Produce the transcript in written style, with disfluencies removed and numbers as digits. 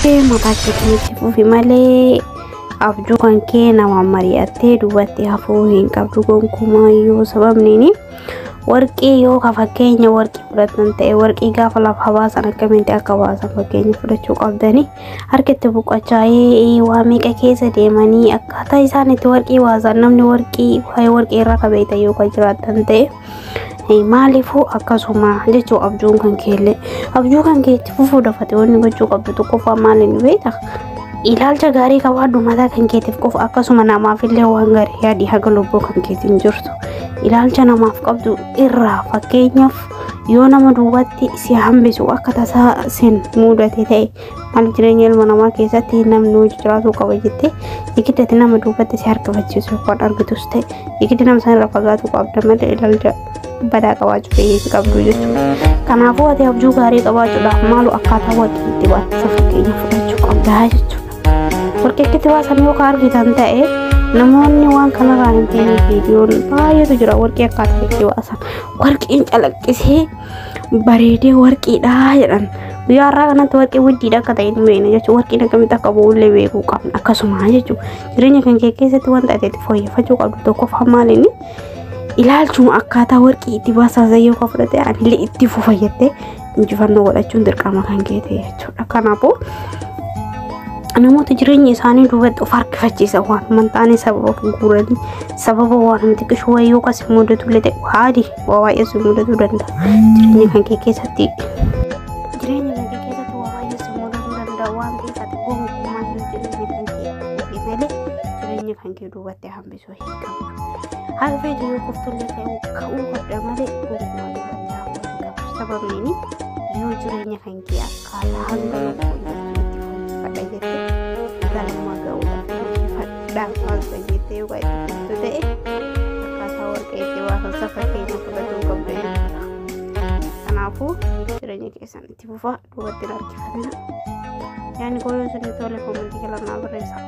kee mataa keetti fufi malee abjuu kan kee nama mari'attee duubatti hafuu hin qabdu gonkumayyuu sababni warqii yoo ka fakkeenya warqii fudhatan ta'e warqii gaafa lafa baasan akkamitti akka baasan fakkeenya fudhachuu qabdani harkatti buqqachaa'ee waa meeqa keessa deemanii akkaataa isaan itti warqii baasan namni warqii waa'ee warqii irraa qabeeta yoo ka jiraatan ta'e maaliifuu akkasuma jechuu abjuun kan keelle abjuu kan keetti fufuu dafate wanni gochuu qabdu tokkoffaa maaliin beekta ilaalcha gaarii qabaadhu mataa kan keetiif qofa akkasuma namaaf illee waan gaarii yaadii haga lubbuu kan keetiin jirtu ilaalcha namaaf qabdu irraa fakkeenyaaf yoo nama duubatti si hambisu akka tasaa sin mudate ta'e maal jireenya ilma namaa keessatti namni hojii jiraatu qaba jettee ikiddatti nama duubatti si harkifachiisu waan argitus ta'e ikiddi nama sana irraa fagaatu qabda malee ilaalcha badaa qabaachuu keessa qabdu jechuudha. Kanaafuu ati abjuu gaarii qabaachuudhaaf maalu akkaataa warqii itti baatisa fakkeenya fudhachuu qabdaa jechuudha. Warqii itti baasan yoo ka argitan ta'e namoonni waan kanarraa hin beekne viidiyoon baay'eetu jira warqii akkaataa itti baasan warqiin calaqqisee bareedee warqiidha jedhan guyyaa irraa kanatti warqii widdiidha akka ta'e hin beekne jechuudha. Warqiin akkamitti akka bu'ullee beekuu qabna akkasuma jechuudha. Jireenya kan kee keessatti wanta ati itti fooyyeffachuu qabdu tokkoffaa maaliini ilaalchuma akkaataa warqii itti baasan yoo ka fudhate anillee itti fufayyattee injifannoo godhachuun dirqama kan kee ta'e jechuudha. Kanaafuu namoota jireenya isaanii duubatti of harkifachiisa waan mantaanii sababa guuranii sababa waan namti qishuu wayyoo kas mudatu illee ta'e haadi waa baay'ee si mudatu danda'a jireenya kan kee keessatti waa baay'ee si mudatu danda'a waan keessatti gonkumaa hin jireenya kan kee duubatti hambisuu hin qabdu haala feetu yoo kuftullee ta'e ka'uu qabda malee gonkumaa duubatti hambisuu hin qabdu sababni yoo jireenya kan kee akkaataa hanga lubbuu galma ga'uudhaaf waan fayyadee waa itti ta'e akkaataa warqee itti baasan fakkeenya fudhatuu qabdu jechuudha. Kanaafuu jireenya keessan itti fufaa duubatti hin harkifatina. Yaani goyoon sun tole komentii kala naa barreessaa.